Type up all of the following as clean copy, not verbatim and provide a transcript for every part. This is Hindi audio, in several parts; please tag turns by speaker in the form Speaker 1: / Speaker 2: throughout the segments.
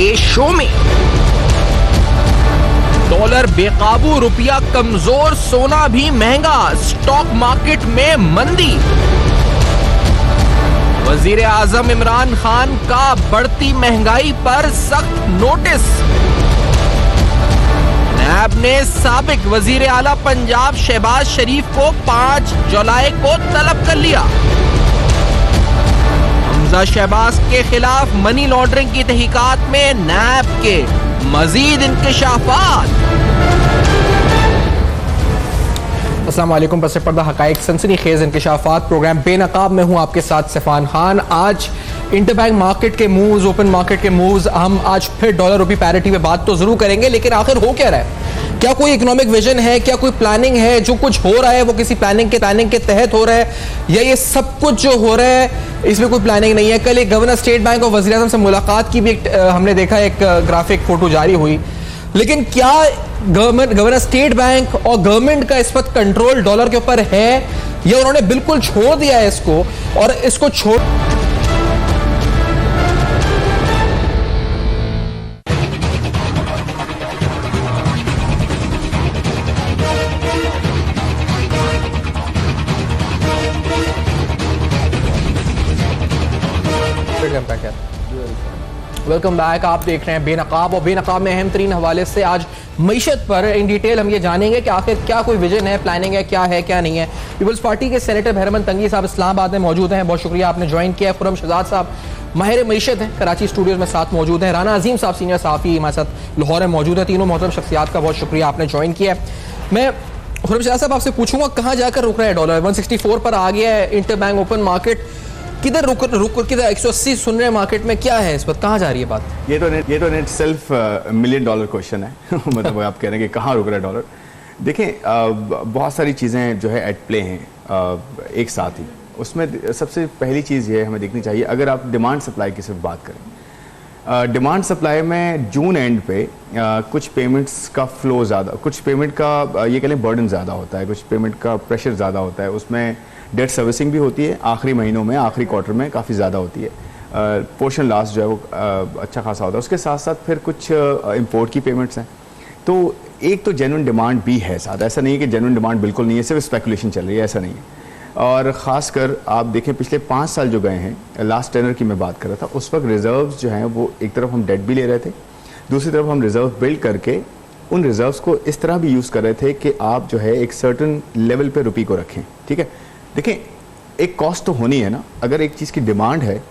Speaker 1: के शो में। डॉलर बेकाबू, रुपया कमजोर, सोना भी महंगा, स्टॉक मार्केट में मंदी। वजीर आजम इमरान खान का बढ़ती महंगाई पर सख्त नोटिस। नैब ने साबिक वजीर आला पंजाब शहबाज शरीफ को 5 जुलाई को तलब कर लिया। हमजा शहबाज के खिलाफ मनी लॉन्ड्रिंग की तहकीकात में नैब के मजीद इंकशाफात। अस्सलाम वालेकुम। बस पर्दा हकाइक सनसनी खेज इंकशाफात प्रोग्राम बेनकाब में हूँ आपके साथ सफ़ान खान। आज इंटरबैंक मार्केट के मूव्स, ओपन मार्केट के मूव्स, हम आज फिर डॉलर रुपी पैरिटी पे बात तो जरूर करेंगे, लेकिन आखिर हो क्या रहा है? क्या कोई इकोनॉमिक विजन है? क्या कोई प्लानिंग है? जो कुछ हो रहा है वो किसी प्लानिंग के तहत हो रहा है, या ये सब कुछ जो हो रहा है इसमें कोई प्लानिंग नहीं है? कल एक गवर्नर स्टेट बैंक और वज़ीर आज़म से मुलाकात की भी हमने देखा, एक ग्राफिक फोटो जारी हुई, लेकिन क्या गवर्नर स्टेट बैंक और गवर्नमेंट का इस वक्त कंट्रोल डॉलर के ऊपर है, या उन्होंने बिल्कुल छोड़ दिया है इसको? और इसको छोड़ वेलकम बैक। आप देख रहे हैं बेनकाब, और बेनकाब में अहम तरीन हवाले से आज मईशत पर इन डिटेल हम ये जानेंगे कि आखिर क्या कोई विजन है, प्लानिंग है, क्या नहीं है। पीपल्स पार्टी के सेनेटर बहरमन तंगी साहब इस्लामाबाद में मौजूद हैं, बहुत शुक्रिया आपने ज्वाइन किया। खुरम शहजाद साहब माहिर मईशत हैं, कराची स्टूडियोज में साथ मौजूद हैं। राना अजीम साहब सीनियर सहाफ़ी हमारे साथ लाहौर में मौजूद है। तीनों मोहतरम शख्सियात का बहुत शुक्रिया आपने ज्वाइन किया। मैं खुरम शहजाद साहब आपसे पूछूंगा, कहाँ जाकर रुक रहा है डॉलर? 164 पर आ गया है। इंटरबैंक ओपन मार्केट किधर रुक किधर 180 सुन रहे हैं मार्केट में? क्या है इस पर, कहाँ जा रही है बात?
Speaker 2: ये तो नेट सेल्फ $1 मिलियन क्वेश्चन है मतलब आप कह रहे हैं कि कहाँ रुक रहा है डॉलर। देखें, बहुत सारी चीज़ें जो है एट प्ले हैं एक साथ ही। उसमें सबसे पहली चीज़ ये हमें देखनी चाहिए, अगर आप डिमांड सप्लाई की सिर्फ बात करें, डिमांड सप्लाई में जून एंड पे कुछ पेमेंट्स का फ्लो ज़्यादा, कुछ पेमेंट का ये कह लें बर्डन ज़्यादा होता है, कुछ पेमेंट का प्रेशर ज़्यादा होता है। उसमें डेट सर्विसिंग भी होती है, आखिरी महीनों में, आखिरी क्वार्टर में काफ़ी ज़्यादा होती है। पोर्शन लास्ट जो है वो अच्छा खासा होता है। उसके साथ साथ फिर कुछ इंपोर्ट की पेमेंट्स हैं। तो एक तो जेन्युइन डिमांड भी है साथ, ऐसा नहीं है कि जेन्युइन डिमांड बिल्कुल नहीं है, सिर्फ स्पेकुलेशन चल रही है, ऐसा नहीं है। और ख़ासकर आप देखें पिछले 5 साल जो गए हैं, लास्ट टेनर की मैं बात कर रहा था, उस वक्त रिजर्व्स जो हैं वो एक तरफ हम डेट भी ले रहे थे, दूसरी तरफ हम रिजर्व बिल्ड करके उन रिजर्व्स को इस तरह भी यूज़ कर रहे थे कि आप जो है एक सर्टन लेवल पे रुपये को रखें। ठीक है, देखें एक कॉस्ट तो होनी है ना, अगर एक चीज़ की डिमांड है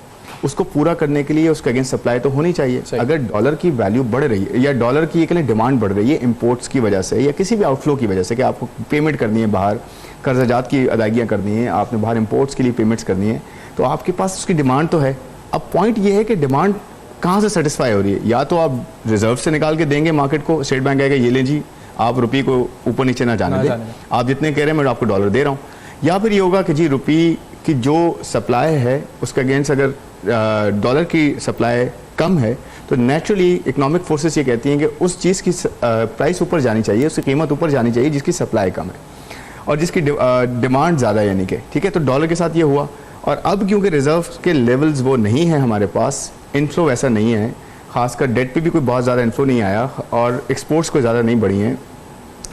Speaker 2: उसको पूरा करने के लिए उसके अगेंस्ट सप्लाई तो होनी चाहिए। अगर डॉलर की वैल्यू बढ़ रही है या डॉलर की एक डिमांड बढ़ रही है इंपोर्ट्स की वजह से या किसी भी आउटफ्लो की वजह से, कि आपको पेमेंट करनी है बाहर, कर्जाजात की अदायगियाँ करनी है, आपने बाहर इंपोर्ट्स के लिए पेमेंट्स करनी है, तो आपके पास उसकी डिमांड तो है। अब पॉइंट ये है कि डिमांड कहाँ से सेटिस्फाई हो रही है? या तो आप रिजर्व से निकाल के देंगे मार्केट को, स्टेट बैंक आएगा ये लें जी आप रुपये को ऊपर नीचे ना जाने दें, आप जितने कह रहे हैं मैं आपको डॉलर दे रहा हूँ। या फिर ये होगा कि जी रुपये की जो सप्लाई है उसके अगेंस्ट अगर डॉलर की सप्लाई कम है तो नेचुरली इकोनॉमिक फोर्सेस ये कहती हैं कि उस चीज़ की प्राइस ऊपर जानी चाहिए, उसकी कीमत ऊपर जानी चाहिए जिसकी सप्लाई कम है और जिसकी डिमांड ज़्यादा, यानी कि ठीक है। तो डॉलर के साथ ये हुआ। और अब क्योंकि रिजर्व के लेवल्स वो नहीं है हमारे पास, इनफ्लो वैसा नहीं है, खासकर डेट पे भी कोई बहुत ज़्यादा इनफ्लो नहीं आया और एक्सपोर्ट्स कोई ज़्यादा नहीं बढ़ी हैं,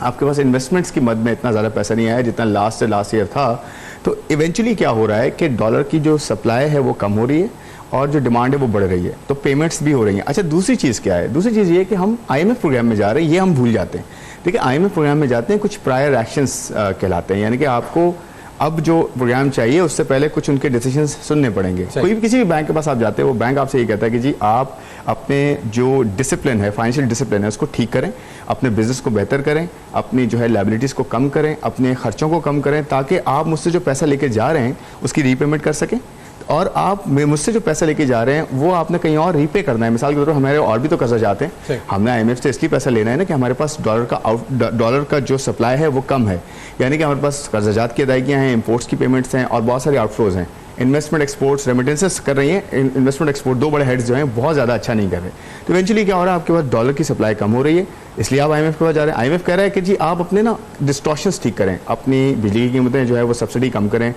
Speaker 2: आपके पास इन्वेस्टमेंट्स की मद में इतना ज़्यादा पैसा नहीं आया जितना लास्ट ईयर था। तो इवेंचुअली क्या हो रहा है कि डॉलर की जो सप्लाई है वो कम हो रही है और जो डिमांड है वो बढ़ रही है, तो पेमेंट्स भी हो रही हैं। अच्छा, दूसरी चीज़ क्या है? दूसरी चीज़ ये कि हम IMF प्रोग्राम में जा रहे हैं, ये हम भूल जाते हैं। देखिए IMF प्रोग्राम में जाते हैं, कुछ प्रायर एक्शंस कहलाते हैं, यानी कि आपको अब जो प्रोग्राम चाहिए उससे पहले कुछ उनके डिसीजंस सुनने पड़ेंगे। कोई भी किसी भी बैंक के पास आप जाते हैं, वो बैंक आपसे ये कहता है कि जी आप अपने जो डिसिप्लिन है, फाइनेंशियल डिसिप्लिन है, उसको ठीक करें, अपने बिजनेस को बेहतर करें, अपनी जो है लायबिलिटीज़ को कम करें, अपने खर्चों को कम करें, ताकि आप मुझसे जो पैसा लेके जा रहे हैं उसकी रीपेमेंट कर सकें और आप मुझसे जो पैसा लेके जा रहे हैं वो आपने कहीं और रीपे करना है। मिसाल के तौर पर हमारे और भी तो कर्जा जाते हैं, हमने IMF से इसलिए पैसा लेना है ना कि हमारे पास डॉलर का जो सप्लाई है वो कम है, यानी कि हमारे पास कर्जाजात की अदायगियाँ हैं, इंपोर्ट्स की पेमेंट्स हैं और बहुत सारे आउटफ्लोज हैं। इन्वेस्टमेंट एक्सपोर्ट्स रेमिटेंसेस कर रही हैं, इन्वेस्टमेंट एक्सपोर्ट दो बड़े हेड्स जो हैं बहुत ज़्यादा अच्छा नहीं कर रहे। तो इवेंचुअली क्या हो रहा है, आपके पास डॉलर की सप्लाई कम हो रही है, इसलिए आप IMF के पास जा रहे हैं। IMF कह रहा है कि जी आप अपने ना डिस्टॉर्शंस ठीक करें, अपनी बिजली की कीमतें जो है वो सब्सिडी कम करें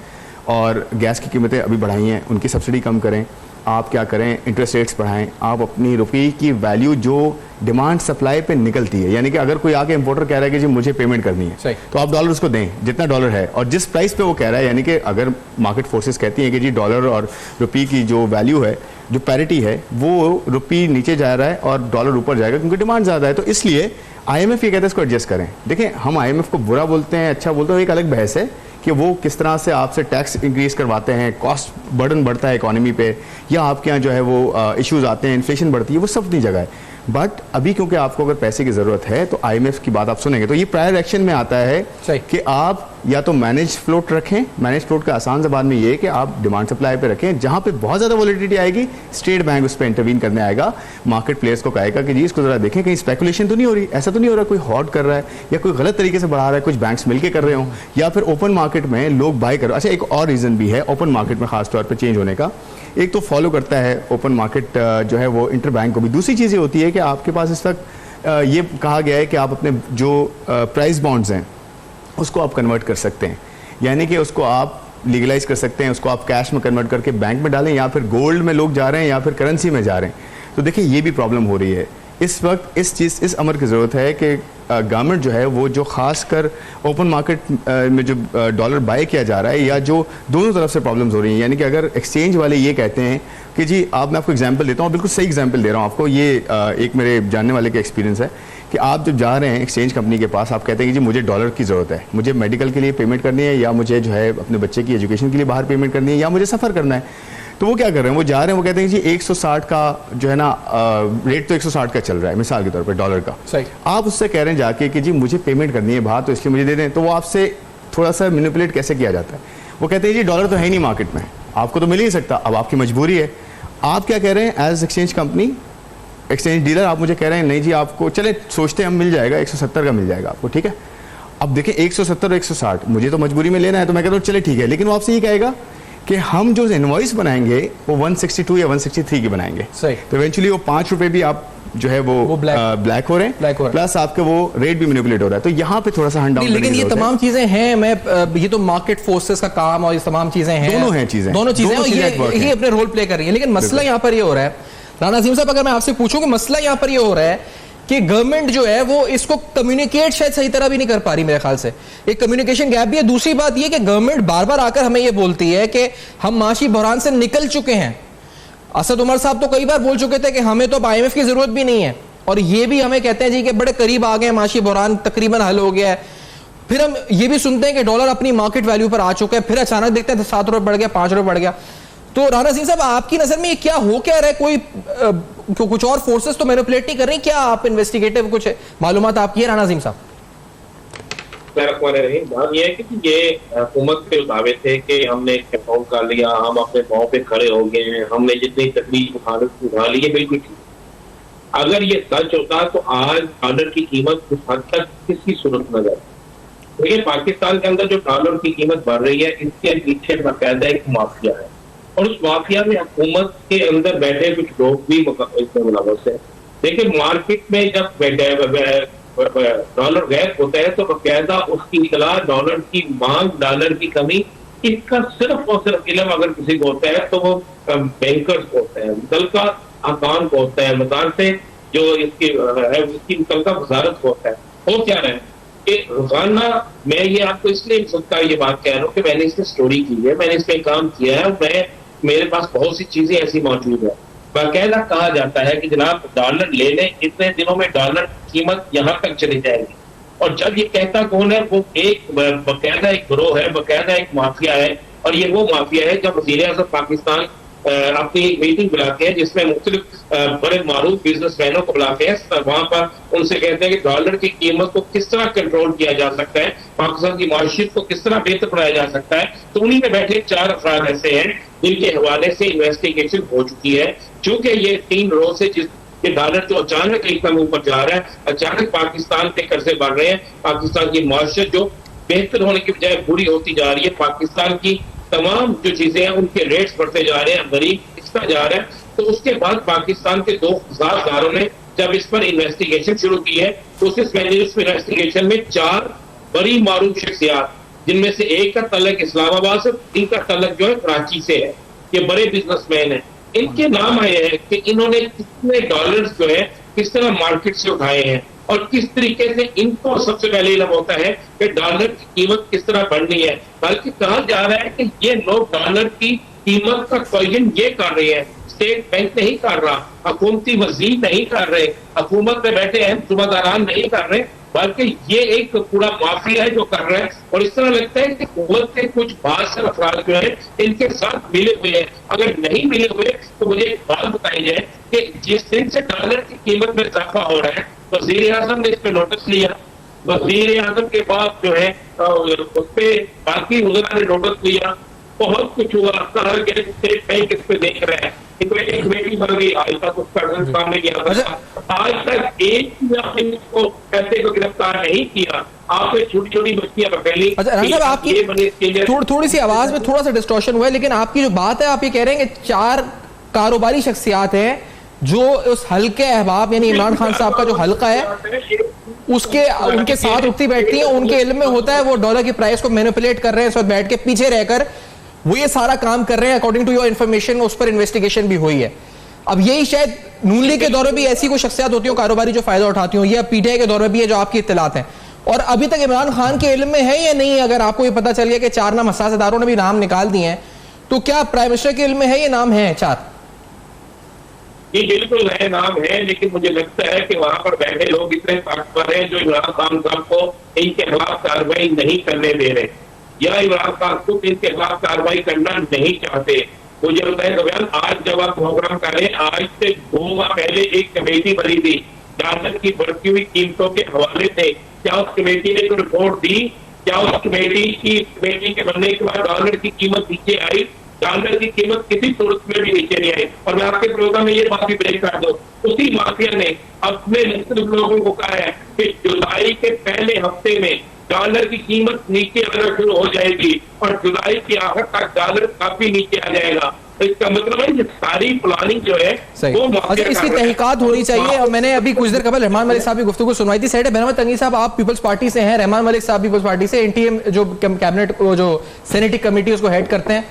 Speaker 2: और गैस की कीमतें अभी बढ़ाई हैं, उनकी सब्सिडी कम करें, आप क्या करें, इंटरेस्ट रेट्स बढ़ाएं, आप अपनी रुपये की वैल्यू जो डिमांड सप्लाई पे निकलती है, यानी कि अगर कोई आके इंपोर्टर कह रहा है कि जी मुझे पेमेंट करनी है, तो आप डॉलर उसको दें जितना डॉलर है और जिस प्राइस पे वो कह रहा है, यानी कि अगर मार्केट फोर्सेस कहती हैं कि जी डॉलर और रुपये की जो वैल्यू है, जो पैरिटी है, वो रुपये नीचे जा रहा है और डॉलर ऊपर जाएगा क्योंकि डिमांड ज़्यादा है, तो इसलिए IMF ये कहता है इसको एडजस्ट करें। देखिए, हम IMF को बुरा बोलते हैं, अच्छा बोलते हैं, एक अलग बहस है कि वो किस तरह से आपसे टैक्स इंक्रीज करवाते हैं, कॉस्ट बर्डन बढ़ता है इकोनॉमी पे, या आपके यहाँ जो है वो इश्यूज आते हैं, इन्फ्लेशन बढ़ती है, वो सब अपनी जगह है। बट अभी क्योंकि आपको अगर पैसे की ज़रूरत है तो IMF की बात आप सुनेंगे तो ये प्रायर एक्शन में आता है कि आप या तो मैनेज फ्लोट रखें। मैनेज फ्लोट का आसान ज़बान में ये है कि आप डिमांड सप्लाई पे रखें, जहाँ पे बहुत ज़्यादा वॉलिटिलिटी आएगी स्टेट बैंक उस पर इंटरवीन करने आएगा, मार्केट प्लेयर्स को कहेगा कि जी इसको ज़रा देखें कहीं स्पेकुलेशन तो नहीं हो रही, ऐसा तो नहीं हो रहा कोई हॉट कर रहा है या कोई गलत तरीके से बढ़ा रहा है, कुछ बैंक्स मिलकर कर रहे हों, या फिर ओपन मार्केट में लोग बाय कर। अच्छा, एक और रीज़न भी है ओपन मार्केट में ख़ास तौर पर चेंज होने का, एक तो फॉलो करता है ओपन मार्केट जो है वो इंटर बैंक को भी। दूसरी चीज़ ये होती है कि आपके पास इस वक्त ये कहा गया है कि आप अपने जो प्राइस बॉन्ड्स हैं उसको आप कन्वर्ट कर सकते हैं, यानी कि उसको आप लीगलाइज कर सकते हैं, उसको आप कैश में कन्वर्ट करके बैंक में डालें, या फिर गोल्ड में लोग जा रहे हैं या फिर करेंसी में जा रहे हैं। तो देखिए, ये भी प्रॉब्लम हो रही है इस वक्त। इस अमर की ज़रूरत है कि गवर्नमेंट जो है वो जो खास कर ओपन मार्केट में जो डॉलर बाय किया जा रहा है, या जो दोनों तरफ से प्रॉब्लम्स हो रही हैं, यानी कि अगर एक्सचेंज वाले ये कहते हैं कि जी मैं आपको एग्जांपल देता हूँ, बिल्कुल सही एग्जांपल दे रहा हूँ आपको, ये एक मेरे जानने वाले का एक्सपीरियंस है कि आप जब जा रहे हैं एक्सचेंज कंपनी के पास, आप कहते हैं कि जी मुझे डॉलर की ज़रूरत है, मुझे मेडिकल के लिए पेमेंट करनी है, या मुझे जो है अपने बच्चे की एजुकेशन के लिए बाहर पेमेंट करनी है, या मुझे सफ़र करना है। तो वो क्या कर रहे हैं, वो जा रहे हैं, वो कहते हैं जी 160 का जो है ना रेट तो 160 का चल रहा है मिसाल के तौर पर डॉलर का, सही। आप उससे कह रहे हैं जाके कि जी मुझे पेमेंट करनी है बाहर, तो इसलिए मुझे दे दें। तो वो आपसे थोड़ा सा मैनिपुलेट कैसे किया जाता है, वो कहते हैं जी डॉलर तो है नहीं मार्केट में, आपको तो मिल ही नहीं सकता, अब आपकी मजबूरी है। आप क्या कह रहे हैं as exchange company, exchange dealer, आप मुझे कह रहे हैं नहीं जी आपको चले सोचते हैं हम मिल जाएगा 170 का मिल जाएगा आपको, ठीक है। अब देखिए 170 और 160 मुझे तो मजबूरी में लेना है, तो मैं कहता हूँ चले ठीक है, लेकिन वो आपसे ये कहेगा कि हम जो इनवॉइस बनाएंगे वो 162 या 163 की बनाएंगे, सही। तो इवेंचुअली वो 5 रुपए भी आप जो है वो ब्लैक हो रहे हैं, प्लस आपके वो रेट भी मैनिपुलेट हो रहा है। तो यहाँ पे थोड़ा सा हंड डाउन,
Speaker 1: लेकिन ये तमाम चीजें हैं, मैं ये तो मार्केट फोर्सेस का काम और ये तमाम चीजें हैं,
Speaker 2: दोनों हैं चीजें,
Speaker 1: दोनों चीजें ये अपने रोल प्ले कर रही है। लेकिन मसला यहाँ पर ये हो रहा है राणा अजीम साहब, अगर मैं आपसे पूछूं कि मसला यहाँ पर ये हो रहा है कि गवर्नमेंट जो है वो इसको कम्युनिकेट शायद सही तरह भी नहीं कर पा रही, मेरे ख्याल से एक कम्युनिकेशन गैप भी है। दूसरी बात ये कि गवर्नमेंट बार बार आकर हमें ये बोलती है कि हम माशी बहरान से निकल चुके हैं। असद उमर साहब तो कई बार बोल चुके थे कि हमें तो IMF की जरूरत भी नहीं है, और ये भी हमें कहते हैं जी कि बड़े करीब आ गए, माशी बहरान तकरीबन हल हो गया है। फिर हम ये भी सुनते हैं कि डॉलर अपनी मार्केट वैल्यू पर आ चुका है, फिर अचानक देखते हैं 7 रुपए बढ़ गया, 5 रुपए बढ़ गया। तो राणा सिंह साहब, आपकी नजर में ये क्या हो क्या रहा है, कोई कुछ और फोर्सेस तो मैनिपुलेट नहीं कर रही क्या? आप इन्वेस्टिगेटिव कुछ मालूमात आपकी है राणा सिंह साहब?
Speaker 3: बात यह है कि ये हुकूमत के दावे थे कि हमने अकाउंट कर लिया, हम अपने पाँव पे खड़े हो गए हैं, हमने जितनी तकलीफ उठा ली है, बिल्कुल ठीक। अगर ये सच होता तो आज डॉलर की कीमत कुछ हद तक किसकी सूरत नजर। देखिए, पाकिस्तान के अंदर जो डॉलर की कीमत बढ़ रही है, इसके पीछे बाकायदा एक माफिया है, और उस माफिया में हुकूमत के अंदर बैठे कुछ लोग भी इसमें मुलव्वस है। देखिए, मार्केट में जब डॉलर गैप होता है तो बाकायदा उसकी इतला डॉलर की मांग, डॉलर की कमी, इसका सिर्फ और सिर्फ इल्म अगर किसी को होता है तो वो बैंकर्स को होता है, मुतल का अकान को होता है, मदार से जो इसकी है उसकी मुतल का वजारत को होता है। वो क्या है कि रोजाना मैं ये आपको इसलिए सबका ये बात कह रहा हूँ कि मैंने इसमें स्टोरी की है, मैंने इस पर काम किया है, मेरे पास बहुत सी चीजें ऐसी मौजूद है। बाकायदा कहा जाता है कि जनाब डॉलर ले लें, इतने दिनों में डॉलर कीमत यहाँ तक चली जाएगी। और जब ये कहता कौन है, वो एक बाकायदा एक गिरोह है, बाकायदा एक माफिया है, और ये वो माफिया है जब वज़ीर आज़म पाकिस्तान अपनी मीटिंग बुलाते हैं जिसमें मुख्तलिफ बड़े मारूफ बिजनेसमैनों को बुलाते हैं, वहां पर उनसे कहते हैं कि डॉलर की कीमत को किस तरह कंट्रोल किया जा सकता है, पाकिस्तान की माशियत को किस तरह बेहतर बनाया जा सकता है। तो उन्हीं में बैठे 4 अफराद ऐसे हैं जिनके हवाले से इन्वेस्टिगेशन हो चुकी है। चूंकि ये 3 रोज से ये डॉलर जो अचानक एकदम ऊपर जा रहा है, अचानक पाकिस्तान के कर्जे बढ़ रहे हैं, पाकिस्तान की माशियत जो बेहतर होने की बजाय बुरी होती जा रही है, पाकिस्तान की तमाम जो चीजें हैं उनके रेट्स बढ़ते जा रहे हैं, गरीब पिसता जा रहा है। तो उसके बाद पाकिस्तान के 2 वज़ारतदारों ने जब इस पर इन्वेस्टिगेशन शुरू की है, तो उस इन्वेस्टिगेशन में 4 बड़ी मारूफ शख्सियात जिनमें से एक का तलक इस्लामाबाद से, इनका तलक जो है कराची से है। ये बड़े बिजनेसमैन हैं, इनके नाम आए हैं कि इन्होंने कितने डॉलर्स जो है किस तरह मार्केट से उठाए हैं और किस तरीके से इनको सबसे पहले इल्म होता है कि डॉलर की कीमत किस तरह बढ़नी है। बल्कि कहा जा रहा है कि ये लोग डॉलर की कीमत का तयन ये कर रहे हैं, स्टेट बैंक नहीं कर रहा, हुकूमती वजीर नहीं कर रहे, हुकूमत में बैठे अहम सूबादारान नहीं कर रहे, बल्कि ये एक पूरा माफिया है जो कर रहा है। और इस तरह लगता है कि हुकूमत के कुछ बादशाह अफराद जो है इनके साथ मिले हुए हैं। अगर नहीं मिले हुए तो मुझे एक बात बताई जाए कि जिस दिन से डॉलर की कीमत में इजाफा हो रहा है, वजीर आजम ने इस पे नोटिस लिया, वजीर आजम के बाद जो है उस पे बाकी वज़रा ने नोटिस लिया, बहुत कुछ हुआ, कहा गया स्टेट बैंक इस पे देख रहा है, एक कमेटी बन गई, आज तक उसका रिजल्ट सामने किया। आज तक एक को पैसे को गिरफ्तार नहीं किया। आपने छोटी छोटी बच्चियां पकड़ी।
Speaker 1: अच्छा राणा साहब, आपकी थोड़ी सी आवाज में थोड़ा सा डिस्टॉर्शन हुआ है, लेकिन आपकी जो बात है, आप ये कह रहे हैं कि 4 कारोबारी शख्सियात हैं जो उस हल्के अहबाब यानी इमरान खान साहब का जो हल्का है उसके उनके साथ उठती बैठती है, उनके इल्म में होता है वो डॉलर की प्राइस को मैनिपुलेट कर रहे हैं, इस वक्त बैठ के पीछे रहकर वो ये सारा काम कर रहे हैं। अकॉर्डिंग टू योर इन्फॉर्मेशन उस पर इन्वेस्टिगेशन भी हुई है। अब यही शायद नून लीग के दौर में भी ऐसी कोई शख्सियत होती हो कारोबारी जो फायदा उठाती हो, या पीटीआई के दौर में भी है जो आपकी इत्तलात हैं, और अभी तक इमरान खान के इल्म में है या नहीं? अगर आपको ये पता चल गया कि 4 नाम हसास इदारों ने भी नाम निकाल दिए हैं, तो क्या प्राइम मिनिस्टर के इल्म में है ये नाम है 4?
Speaker 3: ये बिल्कुल नए नाम है, लेकिन मुझे लगता है कि वहां पर बैठे लोग इतने ताकतवर हैं जो इमरान खान साहब को इनके खिलाफ कार्रवाई नहीं करने दे रहे, या इमरान खान खुद इनके खिलाफ कार्रवाई करना नहीं चाहते। मुझे लगता है बयान आज जब आप प्रोग्राम करें, आज से 2 माह पहले एक कमेटी बनी थी डॉलर की बढ़ती हुई कीमतों के हवाले से। क्या उस कमेटी ने कोई रिपोर्ट दी? क्या उस कमेटी के बनने के बाद डॉलर की कीमत नीचे आई? डॉलर की कीमत किसी सूरत में भी नीचे नहीं आई। और मैं आपके प्रोग्राम में ये बात भी ब्रेक कर दूं, उसी माफिया ने अपने मुख्तलिफ लोगों को कहा है कि जुलाई के पहले हफ्ते में डॉलर की कीमत नीचे आना शुरू हो जाएगी और जुलाई के आखिर तक डॉलर काफी नीचे आ जाएगा। तो इसका मतलब है ये सारी प्लानिंग जो है वो
Speaker 1: अच्छा, इसकी तहकीकात होनी चाहिए। और मैंने अभी कुछ देर कबल रहमान मलिक साहब की गुफ्तगू सुनवाई थी। सेनेटर बेनवाज तंगी साहब, आप पीपल्स पार्टी से हैं, रहमान मलिक साहब पीपल्स पार्टी से, एनटीएम जो कैबिनेट जो सेनेटिक कमेटी उसको हेड करते हैं।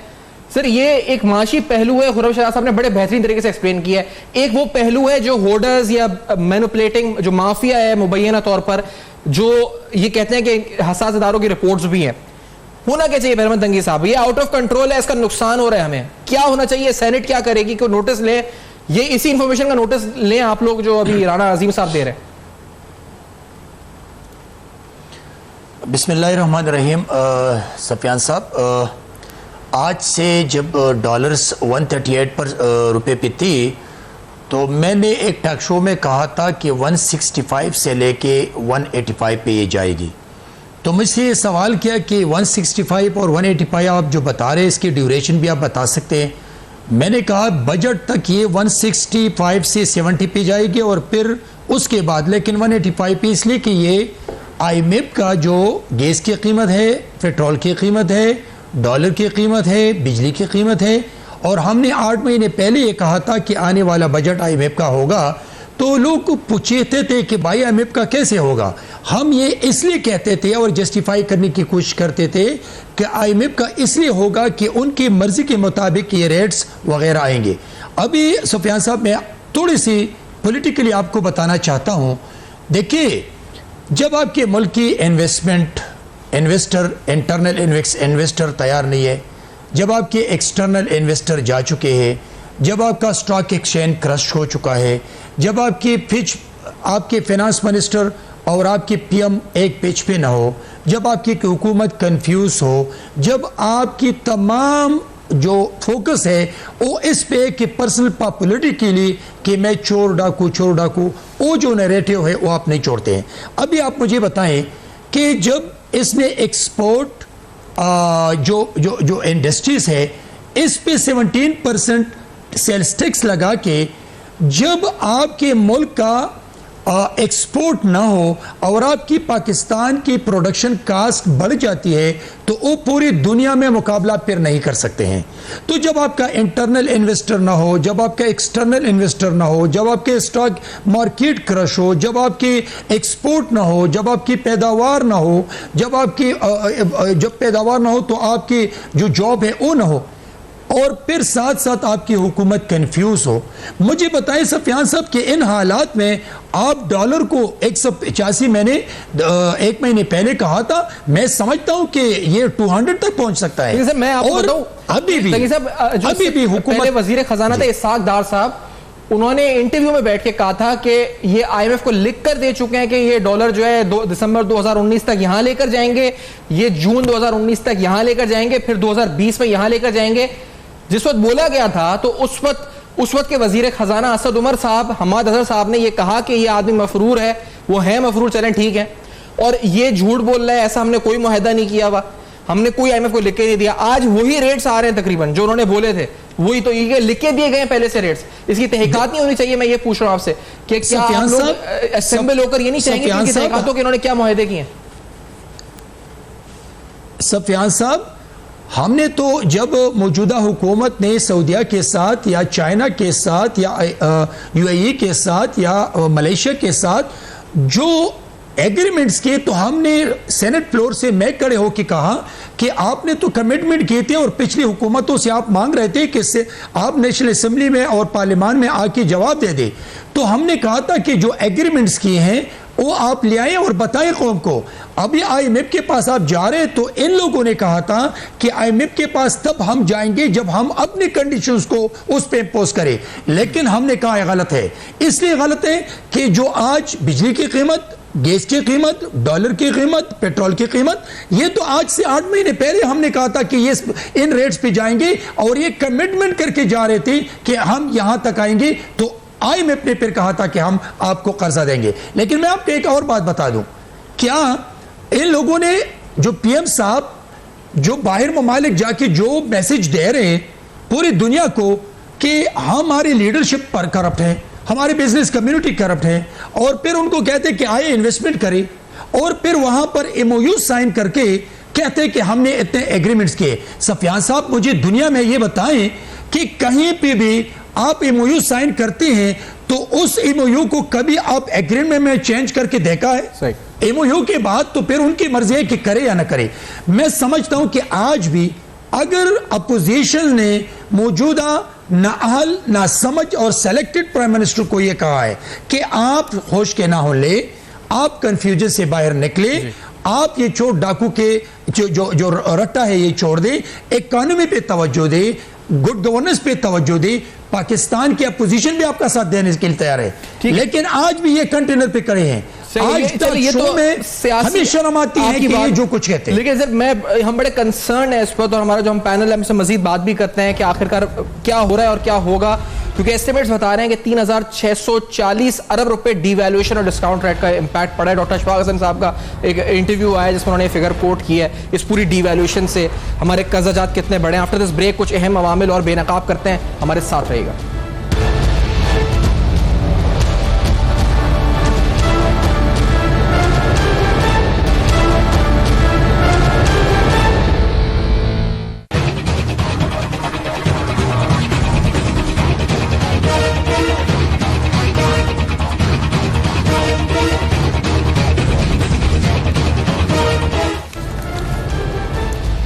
Speaker 1: सर, ये एक माशी पहलू है, खुर्रम शराफ साहब ने बड़े बेहतरीन तरीके से एक्सप्लेन किया है। एक वो पहलू है जो होर्डर्स या मैनिपुलेटिंग जो माफिया है मुबैना तौर पर, जो ये कहते हैं कि हसास इदारों की रिपोर्ट्स भी हैं। होना क्या चाहिए बेनवाज तंगी साहब? ये आउट ऑफ कंट्रोल है, इसका नुकसान हो रहा है हमें, क्या होना चाहिए? सेनेट क्या करेगी कि नोटिस ले, ये इसी इंफॉर्मेशन का नोटिस लें आप लोग जो अभी राणा अजीम साहब दे रहे हैं।
Speaker 4: बिस्मिल्लाहिर्रहमानिर्रहीम। सफियान साहब, आज से जब डॉलर्स 138 पर रुपए पे थी, तो मैंने एक टॉक शो में कहा था कि 165 से लेके 185 पे ये जाएगी। तो मुझसे ये सवाल किया कि 165 और 185 आप जो बता रहे हैं, इसकी ड्यूरेशन भी आप बता सकते हैं। मैंने कहा बजट तक ये 165 से 70 पे जाएगी और फिर उसके बाद लेकिन 185 पे, इसलिए कि ये IMF का जो गैस की कीमत है, पेट्रोल की कीमत है, डॉलर की कीमत है, बिजली की कीमत है। और हमने 8 महीने पहले ये कहा था कि आने वाला बजट IMF का होगा, तो लोग पूछते थे कि भाई IMF का कैसे होगा। हम ये इसलिए कहते थे और जस्टिफाई करने की कोशिश करते थे कि IMF का इसलिए होगा कि उनकी मर्जी के मुताबिक ये रेट्स वगैरह आएंगे। अभी सुफियान साहब, मैं थोड़ी सी पॉलिटिकली आपको बताना चाहता हूँ। देखिए, जब आपके मुल्क की इंटरनल इन्वेस्टर तैयार नहीं है, जब आपके एक्सटर्नल इन्वेस्टर जा चुके हैं, जब आपका स्टॉक एक्सचेंज क्रश हो चुका है, जब आपके फाइनेंस मिनिस्टर और आपके PM एक पेज पे ना हो, जब आपकी हुकूमत कंफ्यूज हो, जब आपकी तमाम जो फोकस है वो इस पे कि पर्सनल पॉपुलरिटी के लिए कि मैं चोर डाकू, वो जो नैरेटिव है वो आप नहीं छोड़ते हैं। अभी आप मुझे बताएं कि जब इसने एक्सपोर्ट जो इंडस्ट्रीज है, इस पे 17% सेल्स टैक्स लगा के, जब आपके मुल्क का एक्सपोर्ट ना हो और आपकी पाकिस्तान की प्रोडक्शन कास्ट बढ़ जाती है तो वो पूरी दुनिया में मुकाबला फिर नहीं कर सकते हैं। तो जब आपका इंटरनल इन्वेस्टर ना हो, जब आपका एक्सटर्नल इन्वेस्टर ना हो, जब आपके स्टॉक मार्केट क्रश हो, जब आपकी एक्सपोर्ट ना हो, जब आपकी पैदावार ना हो, जब पैदावार ना हो तो आपकी जो जॉब है वो ना हो, और फिर साथ साथ आपकी हुकूमत कंफ्यूज हो। मुझे बताएं सफियान साहब कि इन हालात में आप डॉलर को 185 मैंने 1 महीने पहले कहा था, मैं समझता हूं कि ये 200 तक पहुंच सकता है।
Speaker 1: सर मैं आपको बताऊं,
Speaker 4: अभी भी हुकूमत
Speaker 1: वजीर खजाना थे इसहाक डार साहब, उन्होंने इंटरव्यू में बैठ के कहा था कि ये IMF को लिख कर दे चुके हैं कि ये डॉलर जो है दिसंबर 2019 तक यहां लेकर जाएंगे, ये जून 2019 तक यहां लेकर जाएंगे, फिर 2020 में यहां लेकर जाएंगे। जिस वक्त बोला गया था तो उस वक्त के वजीर खजाना असद उमर साहब, हमाद अजहर साहब ने यह कहा कि ये आदमी मफरूर है, वो है मफरूर, चलें ठीक है, और ये झूठ बोल रहा है, ऐसा हमने कोई मुआहदा नहीं किया हुआ, हमने कोई IMF को लिख के नहीं दिया। आज वही रेट्स आ रहे हैं तकरीबन जो उन्होंने बोले थे, वही तो ये लिख के दिए गए पहले से रेट्स। इसकी तहकीकात नहीं होनी चाहिए? मैं ये पूछ रहा हूं आपसे कि क्या आप लोग असेंबल होकर ये नहीं चाहेंगे कि तहकीकातों के इन्होंने क्या मुआहदे किए?
Speaker 4: सफियान साहब, हमने तो जब मौजूदा हुकूमत ने सऊदीया के साथ या चाइना के साथ या UAE के साथ या मलेशिया के साथ जो एग्रीमेंट्स किए, तो हमने सेनेट फ्लोर से मैं खड़े होकर कहा कि आपने तो कमिटमेंट किए थे और पिछली हुकूमतों से आप मांग रहे थे कि आप नेशनल असेंबली में और पार्लियामान में आके जवाब दे दे। तो हमने कहा था कि जो एग्रीमेंट्स किए हैं वो आप ले आए और बताएं कौम को। अभी IMF के पास आप जा रहे, तो इन लोगों ने कहा था कि IMF के पास तब हम जाएंगे जब हम अपने कंडीशंस को उस पे इम्पोज करें, लेकिन हमने कहा यह गलत है। इसलिए गलत है कि जो आज बिजली की कीमत, गैस की कीमत, डॉलर की कीमत, पेट्रोल की कीमत, ये तो आज से 8 महीने पहले हमने कहा था कि ये इन रेट्स पे जाएंगे और ये कमिटमेंट करके जा रहे थे कि हम यहां तक आएंगे। तो IMF ने फिर कहा था कि हम आपको कर्जा देंगे। लेकिन मैं आपको एक और बात बता दूं, क्या इन लोगों ने, जो PM साहब जो बाहर ममालिक जाके जो मैसेज दे रहे हैं पूरी दुनिया को कि हमारी लीडरशिप पर करप्ट है, हमारी बिजनेस कम्युनिटी करप्ट है, और फिर उनको कहते हैं कि आए इन्वेस्टमेंट करें, और फिर वहां पर MOU साइन करके कहते हैं कि हमने इतने एग्रीमेंट्स किए। सफियान साहब, मुझे दुनिया में ये बताएं कि कहीं पे भी आप MOU साइन करते हैं तो उस MOU को कभी आप एग्रीमेंट में चेंज करके देखा है? सही। MOU के बाद तो फिर उनकी मर्जी है कि करे या ना करे। मैं समझता हूं कि आज भी अगर अपोजिशन ने मौजूदा नाअहल, ना समझ और सेलेक्टेड प्राइम मिनिस्टर को यह कहा है कि आप होश के ना हो ले, आप कंफ्यूजन से बाहर निकले, आप ये चोर डाकू के जो रट्टा है ये छोड़ दे, इकोनॉमी पे तवज्जो दे, गुड गवर्नेंस पे तवज्जो दे। पाकिस्तान की अपोजिशन भी आपका साथ देने के लिए तैयार है, लेकिन आज भी ये कंटेनर पे खड़े हैं। आज तक शो में हमें शर्म आती है कि ये जो कुछ कहते हैं।
Speaker 1: लेकिन सर हम बड़े कंसर्न है इस पर, और हमारा जो हम पैनल है हमसे मजीद बात भी करते हैं कि आखिरकार क्या हो रहा है और क्या होगा, क्योंकि एस्टिमेट्स बता रहे हैं कि 3640 अरब रुपए डिवैल्यूएशन और डिस्काउंट रेट का इंपैक्ट पड़ा है। डॉक्टर अशफाक हसन साहब का एक इंटरव्यू आया जिसमें उन्होंने फिगर कोट की है इस पूरी डिवैल्यूएशन से हमारे कर्जाजात कितने बढ़े। आफ्टर दिस ब्रेक कुछ अहम अवामिल और बेनकाब करते हैं, हमारे साथ रहिएगा।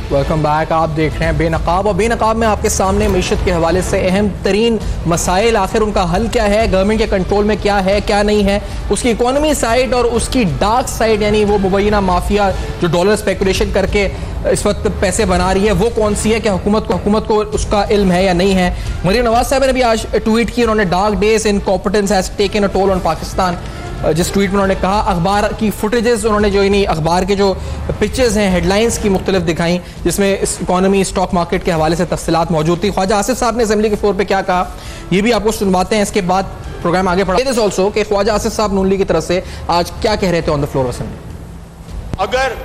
Speaker 1: Welcome back. आप देख रहे हैं बेनकाब, और बेनकाब में आपके सामने मईशत के हवाले से अहम तरीन मसाइल, आखिर उनका हल क्या है, गवर्नमेंट के कंट्रोल में क्या है क्या नहीं है, उसकी इकोनॉमी साइड और उसकी डार्क साइड, यानी वो मुबैना माफिया जो डॉलर स्पेकुलेशन करके इस वक्त पैसे बना रही है, वो कौन सी है, क्या हुकूमत को उसका इल्म है या नहीं है। मरीम नवाज साहब ने भी आज ट्वीट की, उन्होंने dark days in competence has taken a toll on Pakistan. जिस ट्वीट में उन्होंने कहा, अखबार की फुटेजेस उन्होंने जो इन्हीं अखबार के जो पिक्चर्स हैं, हेडलाइंस की मुख्तलिफ दिखाई, जिसमें इकोनॉमी स्टॉक मार्केट के हवाले से तफसीलात मौजूद थी। ख्वाजा आसिफ साहब ने असेंबली के फ्लोर पे क्या कहा ये भी आपको सुनवाते हैं, इसके बाद प्रोग्राम आगे बढ़ा। दिस ऑल्सो कि ख्वाजा आसिफ साहब नून लीग की तरफ से आज क्या कह रहे थे ऑन द फ्लोर असेंबली।
Speaker 5: अगर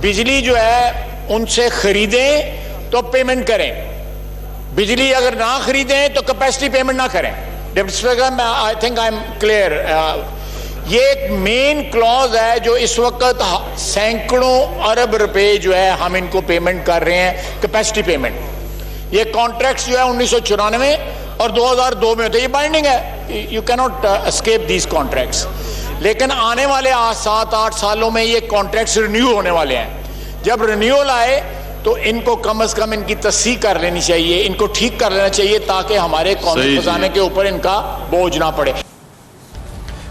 Speaker 5: बिजली जो है उनसे खरीदें तो पेमेंट करें, बिजली अगर ना खरीदें तो कैपेसिटी पेमेंट ना करें। Deputy speaker, I think I am clear. ये एक मेन क्लॉज है जो इस वक्त सैकड़ों अरब रुपए जो है हम इनको पेमेंट कर रहे हैं, कैपेसिटी पेमेंट। ये कॉन्ट्रैक्ट्स जो है 1994 और 2002 में होते, ये बाइंडिंग है, you can not escape these contracts. लेकिन आने वाले 7-8 सालों में ये कॉन्ट्रैक्ट्स रिन्यू होने वाले हैं। जब रिन्यूअल आए तो इनको कम से कम इनकी तस्सीह कर लेनी चाहिए, इनको ठीक कर लेना चाहिए ताकि हमारे कौमी खजाने के ऊपर इनका बोझ ना पड़े।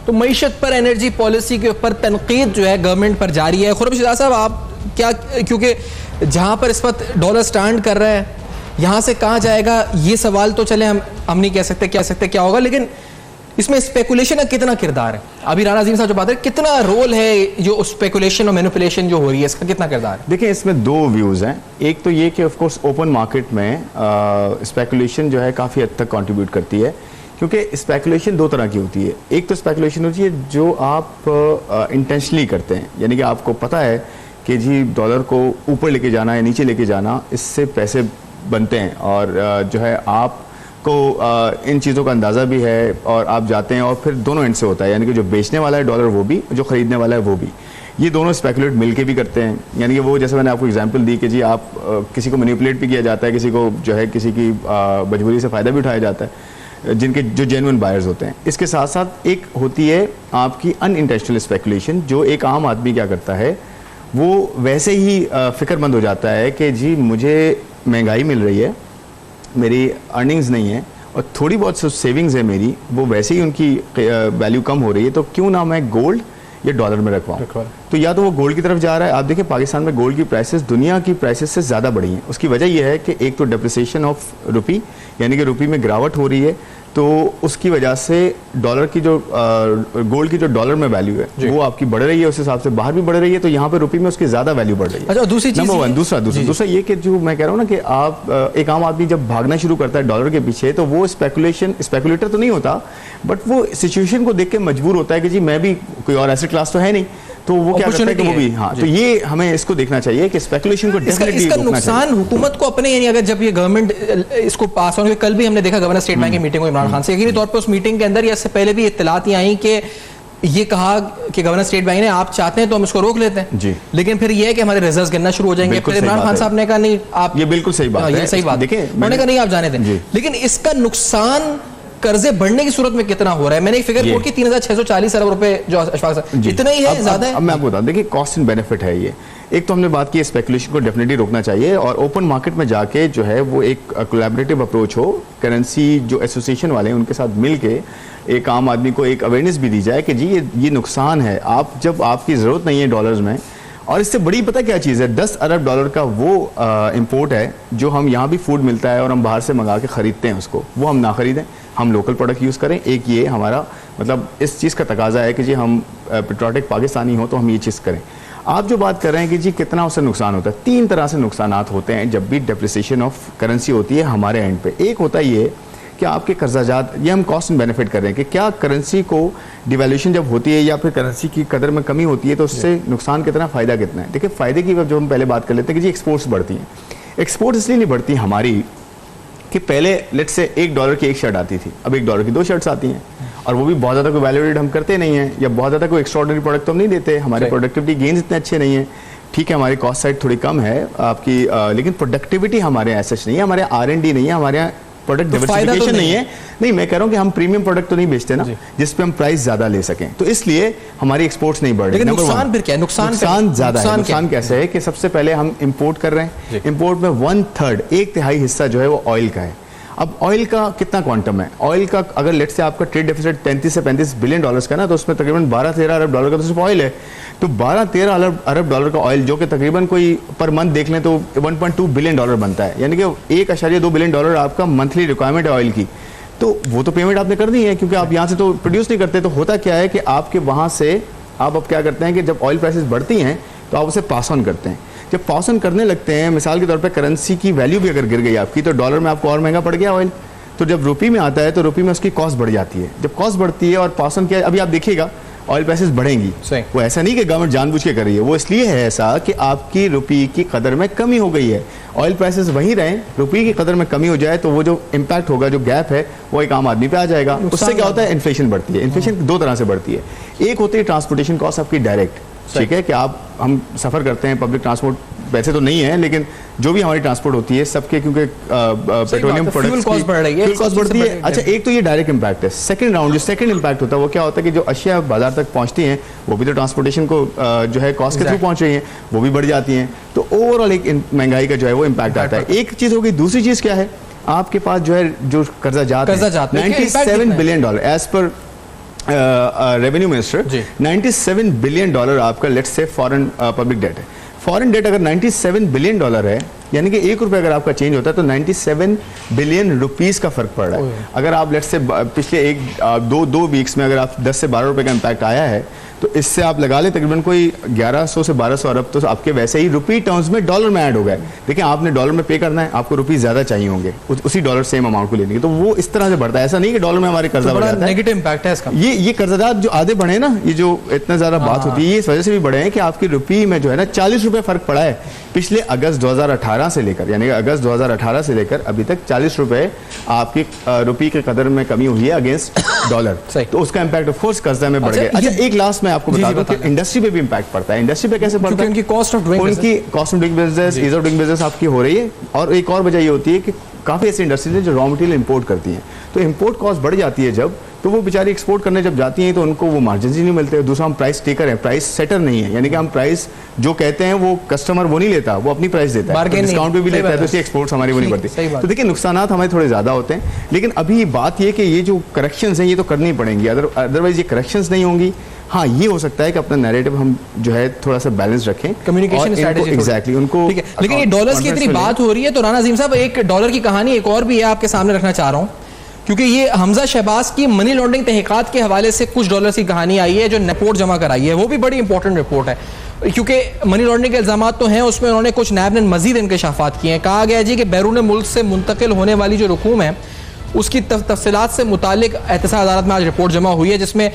Speaker 1: तो मईशत पर, एनर्जी पॉलिसी के ऊपर तनकीद जो है गवर्नमेंट पर जारी है। खुर्रम शिदात साहब, आप क्या, क्योंकि जहां पर इस वक्त डॉलर स्टैंड कर रहा है, यहां से कहां जाएगा ये सवाल तो चले हम नहीं कह सकते क्या होगा, लेकिन इसमें स्पेकुलेशन का कितना किरदार है? अभी राणा अजीम साहब जो बात है, कितना रोल है जो स्पेकुलेशन और मैनिपुलेशन जो हो रही है, इसका कितना किरदार है?
Speaker 2: देखिए, इसमें दो व्यूज़ हैं। एक तो ये कि ऑफ कोर्स ओपन मार्केट में स्पेकुलेशन जो है काफ़ी हद तक कंट्रीब्यूट करती है, क्योंकि स्पेकुलेशन दो तरह की होती है। एक तो स्पेकुलेशन होती है जो आप इंटेंशनली करते हैं, यानी कि आपको पता है कि जी डॉलर को ऊपर लेके जाना या नीचे लेके जाना, इससे पैसे बनते हैं, और जो है आपको इन चीज़ों का अंदाज़ा भी है और आप जाते हैं, और फिर दोनों एंड से होता है, यानी कि जो बेचने वाला है डॉलर वो भी, जो ख़रीदने वाला है वो भी, ये दोनों स्पेकुलेट मिलके भी करते हैं। यानी कि वो, जैसे मैंने आपको एग्जांपल दी कि जी आप किसी को मैनिपुलेट भी किया जाता है, किसी को जो है किसी की मजबूरी से फ़ायदा भी उठाया जाता है, जिनके जो जेन्युइन बायर्स होते हैं। इसके साथ साथ एक होती है आपकी अनइंटेंशनल स्पेकुलेशन, जो एक आम आदमी क्या करता है, वो वैसे ही फ़िक्रमंद हो जाता है कि जी मुझे महंगाई मिल रही है, मेरी अर्निंग्स नहीं है और थोड़ी बहुत सेविंग्स है मेरी, वो वैसे ही उनकी वैल्यू कम हो रही है, तो क्यों ना मैं गोल्ड या डॉलर में रखवाऊँ। तो या तो वो गोल्ड की तरफ जा रहा है। आप देखिए पाकिस्तान में गोल्ड की प्राइसेस दुनिया की प्राइसेस से ज़्यादा बढ़ी हैं। उसकी वजह यह है कि एक तो डेप्रिसिएशन ऑफ रुपी, यानी कि रुपी में गिरावट हो रही है, तो उसकी वजह से डॉलर की जो गोल्ड की जो डॉलर में वैल्यू है वो आपकी बढ़ रही है, उस हिसाब से बाहर भी बढ़ रही है, तो यहाँ पे रुपी में उसकी ज़्यादा वैल्यू बढ़ रही है।
Speaker 1: अच्छा, दूसरी चीज़
Speaker 2: नंबर वन। दूसरा ये कि जो मैं कह रहा हूँ ना कि आप एक आम आदमी जब भागना शुरू करता है डॉलर के पीछे, तो वो स्पेकुलेटर तो नहीं होता, बट वो सिचुएशन को देख के मजबूर होता है कि जी मैं भी, कोई और एसेट क्लास तो है नहीं, तो वो क्या करता है कि वो भी, हाँ, तो ये हमें इसको देखना चाहिए कि स्पेकुलेशन को डेफिनेटली
Speaker 1: इसका नुकसान हुकूमत को अपने, यानी अगर जब ये गवर्नमेंट इसको पास ऑन, कल भी हमने देखा गवर्नर स्टेट बैंक की मीटिंग में इमरान खान से, यकीनी तौर पर उस मीटिंग के अंदर या इससे पहले भी इत्तलात आई कि ये कहा कि गवर्नर स्टेट बैंक ने आप चाहते हैं तो हम इसको रोक लेते हैं
Speaker 2: जी,
Speaker 1: लेकिन फिर ये है कि हमारे रिजर्व्स गिरना शुरू हो जाएंगे। फिर इमरान खान साहब ने कहा नहीं आप,
Speaker 2: ये बिल्कुल सही बात है,
Speaker 1: ये सही बात,
Speaker 2: देखिए
Speaker 1: उन्होंने कहा नहीं आप जाने दें, लेकिन इसका नुकसान कर्जे बढ़ने की सूरत में कितना हो रहा है? मैंने एक फिगर कोट की 3640 अरब रुपए, जो अशफाक साहब, इतना ही है, ज्यादा है?
Speaker 2: अब मैं आपको बताऊं, देखिए कॉस्ट एंड बेनिफिट है ये। एक तो हमने बात की स्पेकुलेशन को डेफिनेटली रोकना चाहिए, और ओपन मार्केट में जाके जो है वो एक कोलैबोरेटिव अप्रोच हो, करेंसी जो एसोसिएशन वाले हैं उनके साथ मिल के एक आम आदमी को एक अवेयरनेस भी दी जाए कि जी ये नुकसान है, आप जब आपकी ज़रूरत नहीं है डॉलर्स में, और इससे बड़ी पता क्या चीज़ है, 10 अरब डॉलर का वो इंपोर्ट है जो हम यहाँ भी फूड मिलता है और हम बाहर से मंगा के ख़रीदते हैं, उसको वो हम ना ख़रीदें, हम लोकल प्रोडक्ट यूज़ करें। एक ये हमारा मतलब इस चीज़ का तकाजा है कि जी हम पेट्रोटिक पाकिस्तानी हो तो हम ये चीज़ करें। आप जो बात कर रहे हैं कि जी कितना उससे नुकसान होता है, 3 तरह से नुकसान होते हैं जब भी डेप्रिसिएशन ऑफ करेंसी होती है हमारे एंड पे। एक होता है ये कि आपके कर्जाजात, ये हम कॉस्ट एंड बेनिफिट कर रहे हैं कि क्या करेंसी को डिवैल्यूएशन जब होती है या फिर करेंसी की कदर में कमी होती है तो उससे नुकसान कितना, फ़ायदा कितना है। देखिए फ़ायदे की जो हम पहले बात कर लेते हैं कि जी एक्सपोर्ट्स बढ़ती हैं। एक्सपोर्ट इसलिए नहीं बढ़ती हमारी कि पहले लेट्स से $1 की एक शर्ट आती थी, अब $1 की 2 शर्ट्स आती हैं, और वो भी बहुत ज़्यादा कोई वैल्यूएटेड हम करते नहीं हैं, या बहुत ज़्यादा कोई एक्स्ट्राऑर्डिनरी प्रोडक्ट तो हम नहीं देते, हमारे प्रोडक्टिविटी गेन्स इतने अच्छे नहीं हैं। ठीक है, हमारी कॉस्ट साइड थोड़ी कम है आपकी, लेकिन प्रोडक्टिविटी हमारे यहाँ ऐसा नहीं है, हमारे R&D नहीं है, हमारे यहाँ प्रोडक्ट डिवर्सिफिकेशन नहीं है। नहीं, मैं कह रहा हूँ कि हम प्रीमियम प्रोडक्ट तो नहीं बेचते ना जिस पे हम प्राइस ज्यादा ले सकें, तो इसलिए हमारी एक्सपोर्ट्स नहीं बढ़ रही।
Speaker 1: नुकसान फिर क्या है? नुकसान
Speaker 2: ज्यादा है। नुकसान कैसे है कि सबसे पहले हम इंपोर्ट कर रहे हैं, इंपोर्ट में 1/3 1/3 हिस्सा जो है वो ऑयल का है। अब ऑयल का कितना क्वांटम है? ऑयल का अगर लेट से आपका ट्रेड डेफिसिट 33 से 35 बिलियन डॉलर्स का ना, तो उसमें तकरीबन 12-13 अरब डॉलर का तो सिर्फ ऑयल है। तो 12-13 अरब डॉलर का ऑयल, जो कि तकरीबन कोई पर मंथ देख लें तो 1.2 बिलियन डॉलर बनता है, यानी कि 1.2 बिलियन डॉलर आपका मंथली रिक्वायरमेंट है ऑयल की। तो वो तो पेमेंट आपने कर दी है, क्योंकि आप यहाँ से तो प्रोड्यूस नहीं करते। तो होता क्या है कि आपके वहाँ से आप अब क्या करते हैं कि जब ऑयल प्राइसेस बढ़ती हैं तो आप उसे पास ऑन करते हैं। जब पास ऑन करने लगते हैं, मिसाल के तौर पे करेंसी की वैल्यू भी अगर गिर गई आपकी, तो डॉलर में आपको और महंगा पड़ गया ऑयल, तो जब रुपये में आता है तो रुपये में उसकी कॉस्ट बढ़ जाती है। जब कॉस्ट बढ़ती है और पास ऑन किया, अभी आप देखिएगा ऑयल प्राइसेस बढ़ेंगी।
Speaker 1: सही।
Speaker 2: वो ऐसा नहीं कि गवर्नमेंट जानबूझ के कर रही है, वो इसलिए है ऐसा कि आपकी रुपये की कदर में कमी हो गई है। ऑयल प्राइसेस वहीं रहें, रुपये की कदर में कमी हो जाए तो वो जो इम्पैक्ट होगा, जो गैप है, वो एक आम आदमी पे आ जाएगा। उससे क्या होता है, इन्फ्लेशन बढ़ती है। इन्फ्लेशन दो तरह से बढ़ती है। एक होती है ट्रांसपोर्टेशन कॉस्ट आपकी डायरेक्ट, ठीक है, कि हम सफ़र करते हैं, पब्लिक ट्रांसपोर्ट वैसे तो नहीं है, लेकिन जो भी हमारी ट्रांसपोर्ट होती है सबके, क्योंकि पेट्रोलियम प्रोडक्ट्स
Speaker 1: फ्यूल कॉस्ट बढ़ रही है,
Speaker 2: फ्यूल कॉस्ट बढ़ती है। अच्छा, एक तो ये डायरेक्ट इम्पैक्ट है। सेकंड राउंड, जो सेकंड इम्पैक्ट होता है वो क्या होता है कि जो अशिया बाजार तक पहुंचती हैं वो भी तो ट्रांसपोर्टेशन को जो है कॉस्ट के थ्रू पहुंच रही हैं, वो भी बढ़ जाती हैं। तो ओवरऑल एक महंगाई का जो है वो इम्पैक्ट आता है। एक चीज़ होगी। दूसरी चीज़ क्या है, आपके पास जो है जो कर्जा जात 97 billion dollar as per revenue minister, 97 billion dollar आपका let's say foreign public debt है। फॉरेन डेट अगर 97 बिलियन डॉलर है, यानी कि 1 रुपये अगर आपका चेंज होता है तो 97 बिलियन रुपीस का फर्क पड़ रहा है। अगर आप लेट्स से पिछले दो वीक्स में अगर आप 10 से 12 रुपए का इम्पैक्ट आया है, तो इससे आप लगा लें तकरीबन कोई 1100 से 1200 अरब तो आपके वैसे ही रुपी टर्म्स में डॉलर में ऐड हो गए। देखिए, आपने डॉलर में पे करना है, आपको रुपी ज्यादा चाहिए होंगे उसी डॉलर सेम अमाउंट को लेने के, तो वो इस तरह से बढ़ता है। ऐसा नहीं कि डॉलर में हमारे कर्जा बढ़ जाता है।
Speaker 1: नेगेटिव इंपैक्ट है इसका।
Speaker 2: ये कर्जदार जो आधे बढ़े ना, ये जो इतना ज्यादा बात होती है, ये इस वजह से भी बढ़े हैं कि आपकी रुपी में जो है ना 40 रुपए फर्क पड़ा है पिछले अगस्त 2018 से लेकर, यानी अगस्त 2018 से लेकर अभी तक 40 रुपए आपकी रुपी के कदर में कमी हुई है अगेंस्ट डॉलर। तो उसका इम्पैक्ट ऑफ कोर्स कर्जा में बढ़ गया। अच्छा, एक लास्ट में आपको बता दूं कि इंडस्ट्री पे भी इम्पैक्ट पड़ता है। इंडस्ट्री पे कैसे पड़ता है?
Speaker 1: उनकी cost of doing
Speaker 2: business, ease of doing business आपकी हो रही है। और एक और वजह ये होती है कि काफी ऐसी इंडस्ट्रीज है जो रॉ मटेरियल इंपोर्ट करती हैं, तो इंपोर्ट कॉस्ट बढ़ जाती है जब, तो वो बेचारी एक्सपोर्ट करने जब जाती हैं तो उनको वो मार्जिन ही नहीं मिलते। दूसरा, हम प्राइस टेकर हैं, प्राइस सेटर नहीं है, यानी कि हम प्राइस जो कहते हैं वो कस्टमर वो नहीं लेता, वो अपनी प्राइस देता है, डिस्काउंट पे भी लेता है, तो इसकी एक्सपोर्ट्स हमारी वो नहीं बढ़ती। तो देखिए, नुकसान हमारे थोड़े ज्यादा होते हैं। लेकिन अभी बात ये कि ये जो करेक्शंस हैं ये तो करनी पड़ेंगी, अदरवाइज ये करेक्शंस नहीं होंगी। हाँ, ये हो सकता है कि अपना नैरेटिव हम जो है थोड़ा सा बैलेंस रखें,
Speaker 1: कम्युनिकेशन स्ट्रेटजी
Speaker 2: एग्जैक्टली उनको।
Speaker 1: ठीक है, लेकिन ये डॉलर्स की इतनी बात हो रही है तो राना अजीम साहब, एक डॉलर की कहानी एक और भी है, आपके सामने रखना चाह रहा हूं, क्योंकि ये हमजा शहबाज की मनी लॉन्ड्रिंग तहकीकात के हवाले से कुछ डॉलर्स की कहानी आई है जो रिपोर्ट जमा कराई है। वो भी बड़ी इंपॉर्टेंट रिपोर्ट है, क्योंकि मनी लॉन्ड्रिंग के इल्जाम तो हैं, उसमें उन्होंने कुछ नैब ने मजीद इंकशाफात किए हैं। कहा गया जी कि बैरून मुल्क से मुंतकिल होने वाली जो रकूम है उसकी तफसीलात से मुतालिक एहतसाब अदालत में आज रिपोर्ट जमा हुई है, जिसमें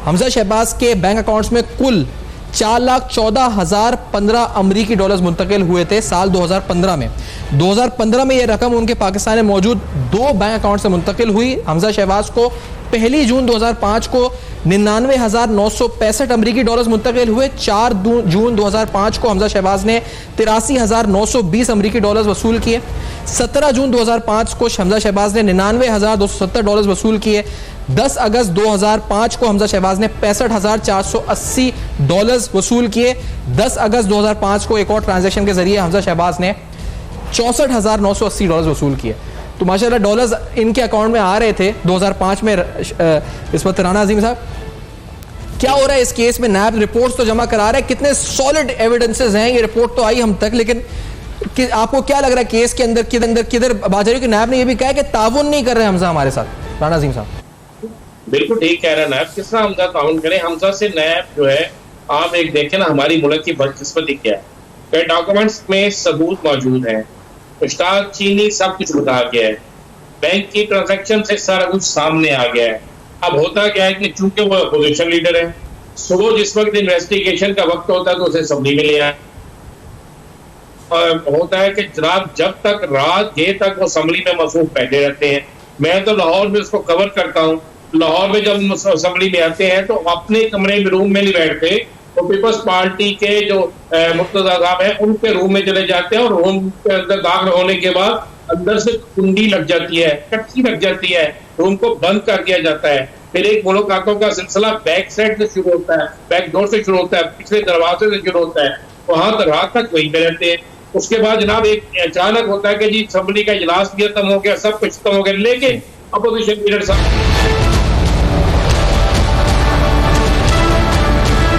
Speaker 1: हमजा शहबाज के बैंक अकाउंट्स में कुल 4,14,015 अमरीकी डॉलर्स मुंतकिल हुए थे साल 2015 में। 2015 में यह रकम उनके पाकिस्तान में मौजूद 2 बैंक अकाउंट से मुंतकिल हुई। हमजा शहबाज को 1 जून 2005 को 99,965 अमरीकी डॉलर्स मुंतकिल हुए। 4 जून 2005 को हमजा शहबाज ने 83,920 अमरीकी डॉलर्स वसूल किए। 17 जून 2005 को हमजा शहबाज ने 99,270 डॉलर्स वसूल किए। 10 अगस्त 2005 को हमजा शहबाज ने 65,480 डॉलर्स वसूल किए। 10 अगस्त 2005 को एक और ट्रांजैक्शन के जरिए हमजा शहबाज ने 64,980 डॉलर्स वसूल किए। तो माशाल्लाह डॉलर्स इनके अकाउंट में आ रहे थे 2005 में। इस वक्त राना अजीम साहब, क्या हो रहा है इस केस में? नैब रिपोर्ट्स तो जमा करा रहे हैं, कितने सॉलिड एविडेंसेस हैं, ये रिपोर्ट तो आई हम तक, लेकिन आपको क्या लग रहा है केस के अंदर किधर बात जा रही है? कि नैब ने ये भी कहा है कि ताउन नहीं कर रहे हमजा हमारे साथ। राना अजीम साहब,
Speaker 3: बिल्कुल ठीक कह रहे हैं नैब, किस तरह हमजा ताउन करें? हमजा से नैब जो है, आप एक देखें ना, हमारी मुल्क की बदकिस्मती क्या है, कई डॉक्यूमेंट्स में सबूत मौजूद है, स्टाक चीनी सब कुछ बता गया है, बैंक की ट्रांजैक्शन से सारा कुछ सामने आ गया है। अब होता क्या है कि चूंकि वो अपोजिशन लीडर है, सुबह जिस वक्त इन्वेस्टिगेशन का वक्त होता है तो उसे असेंबली में ले आए, और होता है कि जब तक रात देर तक वो असेंबली में मसरूफ बैठे रहते हैं। मैं तो लाहौर में उसको कवर करता हूँ। लाहौर में जब असेंबली में आते हैं तो अपने कमरे में रूम में नहीं बैठते, तो पीपल्स पार्टी के जो मुर्तजा साहब हैं उनके रूम में चले जाते हैं, और रूम के अंदर दाखिल होने के बाद अंदर से कुंडी लग जाती है, कट्टी लग जाती है, रूम को बंद कर दिया जाता है। फिर एक मुलाकातों का सिलसिला बैक साइड से शुरू होता है, बैक डोर से शुरू होता है, पिछले दरवाजे से शुरू होता है, वहां तक रात तक वहीं पे रहते हैं। उसके बाद जनाब एक अचानक होता है कि जी असेंबली का इजलास भी खत्म हो गया, सब कुछ खत्म हो गया, लेकिन अपोजिशन लीडर साहब